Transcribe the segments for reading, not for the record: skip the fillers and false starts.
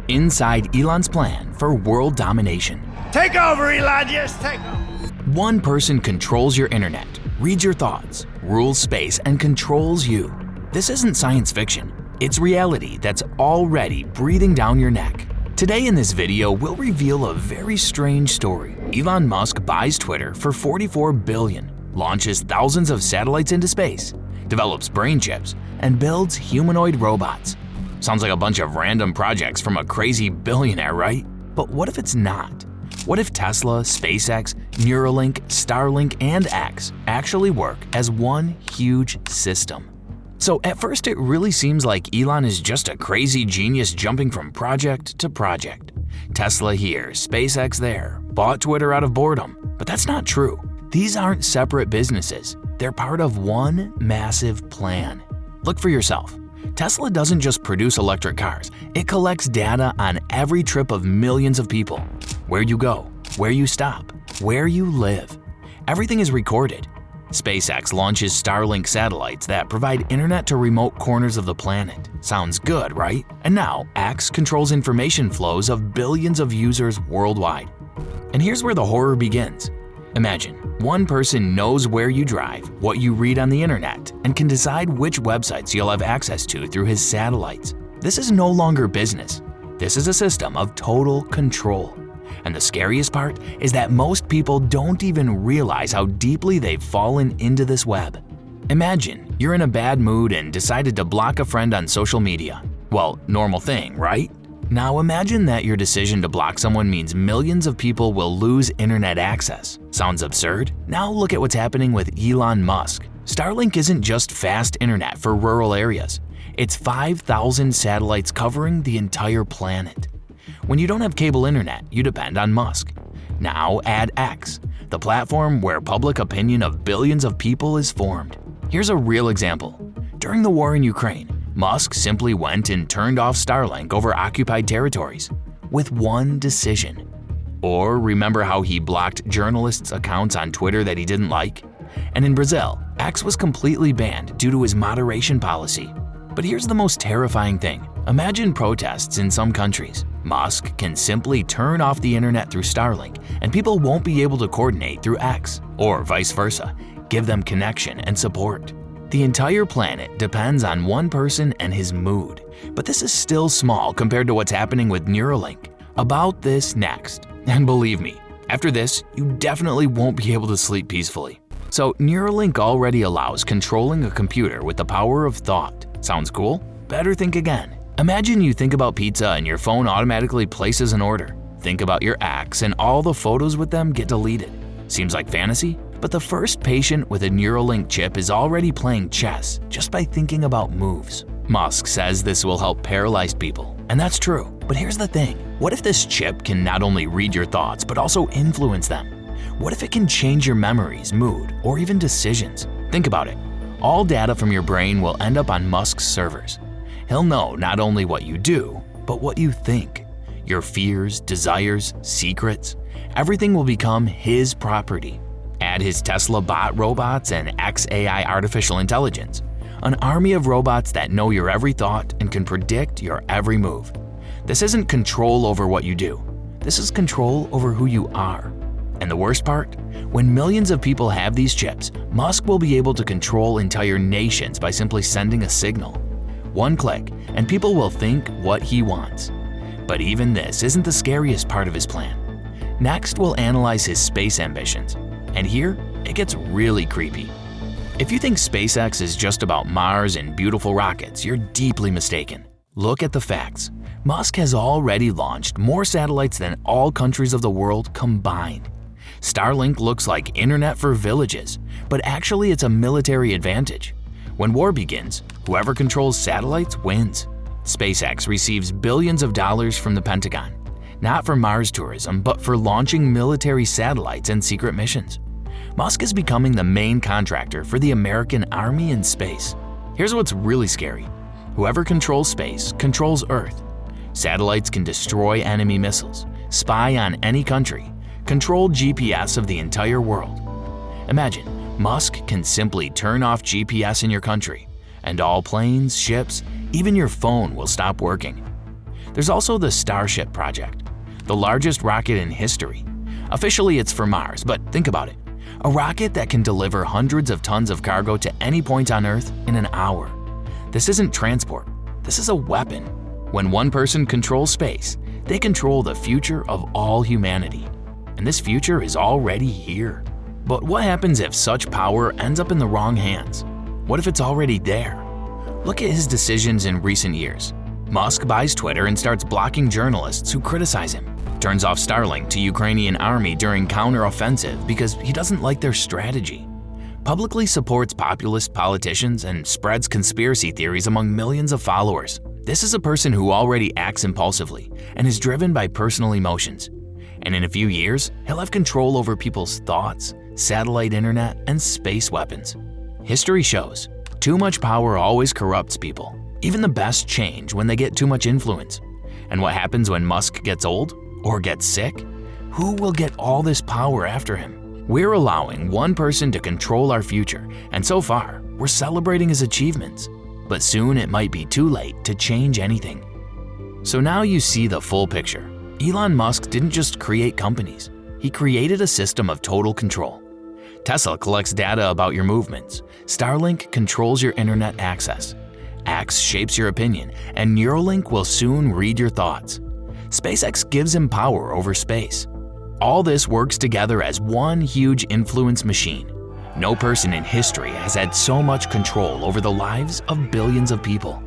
inside Elon's plan for world domination. Take over, Elon, just take over. One person controls your internet, reads your thoughts, rules space, and controls you. This isn't science fiction. It's reality that's already breathing down your neck. Today in this video, we'll reveal a very strange story. Elon Musk buys Twitter for $44 billion, launches thousands of satellites into space, develops brain chips, and builds humanoid robots. Sounds like a bunch of random projects from a crazy billionaire, right? But what if it's not? What if Tesla, SpaceX, Neuralink, Starlink, and X actually work as one huge system? So at first it really seems like Elon is just a crazy genius jumping from project to project. Tesla here, SpaceX there, bought Twitter out of boredom. But that's not true. These aren't separate businesses. They're part of one massive plan. Look for yourself. Tesla doesn't just produce electric cars. It collects data on every trip of millions of people. Where you go, where you stop, where you live. Everything is recorded. SpaceX launches Starlink satellites that provide internet to remote corners of the planet. Sounds good, right? And now, X controls information flows of billions of users worldwide. And here's where the horror begins. Imagine, one person knows where you drive, what you read on the internet, and can decide which websites you'll have access to through his satellites. This is no longer business. This is a system of total control. And the scariest part is that most people don't even realize how deeply they've fallen into this web. Imagine you're in a bad mood and decided to block a friend on social media. Well, normal thing, right? Now imagine that your decision to block someone means millions of people will lose internet access. Sounds absurd? Now look at what's happening with Elon Musk. Starlink isn't just fast internet for rural areas. It's 5,000 satellites covering the entire planet. When you don't have cable internet, you depend on Musk. Now add X, the platform where public opinion of billions of people is formed. Here's a real example. During the war in Ukraine, Musk simply went and turned off Starlink over occupied territories with one decision. Or remember how he blocked journalists' accounts on Twitter that he didn't like? And in Brazil, X was completely banned due to his moderation policy. But here's the most terrifying thing. Imagine protests in some countries. Musk can simply turn off the internet through Starlink and people won't be able to coordinate through X, or vice versa, give them connection and support. The entire planet depends on one person and his mood. But this is still small compared to what's happening with Neuralink. About this next. And believe me, after this, you definitely won't be able to sleep peacefully. So Neuralink already allows controlling a computer with the power of thought. Sounds cool? Better think again. Imagine you think about pizza and your phone automatically places an order. Think about your ex and all the photos with them get deleted. Seems like fantasy? But the first patient with a Neuralink chip is already playing chess just by thinking about moves. Musk says this will help paralyzed people, and that's true. But here's the thing. What if this chip can not only read your thoughts but also influence them? What if it can change your memories, mood, or even decisions? Think about it. All data from your brain will end up on Musk's servers. He'll know not only what you do, but what you think. Your fears, desires, secrets, everything will become his property. Add his Tesla bot robots and XAI artificial intelligence, an army of robots that know your every thought and can predict your every move. This isn't control over what you do. This is control over who you are. And the worst part? When millions of people have these chips, Musk will be able to control entire nations by simply sending a signal. One click, and people will think what he wants. But even this isn't the scariest part of his plan. Next, we'll analyze his space ambitions. And here, it gets really creepy. If you think SpaceX is just about Mars and beautiful rockets, you're deeply mistaken. Look at the facts. Musk has already launched more satellites than all countries of the world combined. Starlink looks like internet for villages, but actually it's a military advantage. When war begins, whoever controls satellites wins. SpaceX receives billions of dollars from the Pentagon, not for Mars tourism, but for launching military satellites and secret missions. Musk is becoming the main contractor for the American Army in space. Here's what's really scary. Whoever controls space controls Earth. Satellites can destroy enemy missiles, spy on any country, control GPS of the entire world. Imagine, Musk can simply turn off GPS in your country, and all planes, ships, even your phone will stop working. There's also the Starship project, the largest rocket in history. Officially, it's for Mars, but think about it. A rocket that can deliver hundreds of tons of cargo to any point on Earth in an hour. This isn't transport, this is a weapon. When one person controls space, they control the future of all humanity. And this future is already here. But what happens if such power ends up in the wrong hands? What if it's already there? Look at his decisions in recent years. Musk buys Twitter and starts blocking journalists who criticize him. Turns off Starlink to Ukrainian army during counter-offensive because he doesn't like their strategy. Publicly supports populist politicians and spreads conspiracy theories among millions of followers. This is a person who already acts impulsively and is driven by personal emotions. And in a few years, he'll have control over people's thoughts, satellite internet, and space weapons. History shows, too much power always corrupts people. Even the best change when they get too much influence. And what happens when Musk gets old or gets sick? Who will get all this power after him? We're allowing one person to control our future, and so far, we're celebrating his achievements. But soon it might be too late to change anything. So now you see the full picture. Elon Musk didn't just create companies, he created a system of total control. Tesla collects data about your movements, Starlink controls your internet access, X shapes your opinion, and Neuralink will soon read your thoughts. SpaceX gives him power over space. All this works together as one huge influence machine. No person in history has had so much control over the lives of billions of people.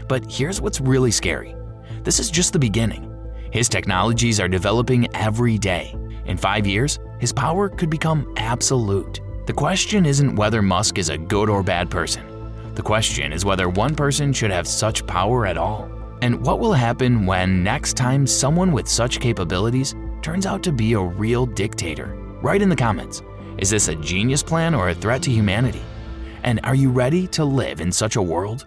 But here's what's really scary. This is just the beginning. His technologies are developing every day. In 5 years, his power could become absolute. The question isn't whether Musk is a good or bad person. The question is whether one person should have such power at all. And what will happen when next time someone with such capabilities turns out to be a real dictator? Write in the comments. Is this a genius plan or a threat to humanity? And are you ready to live in such a world?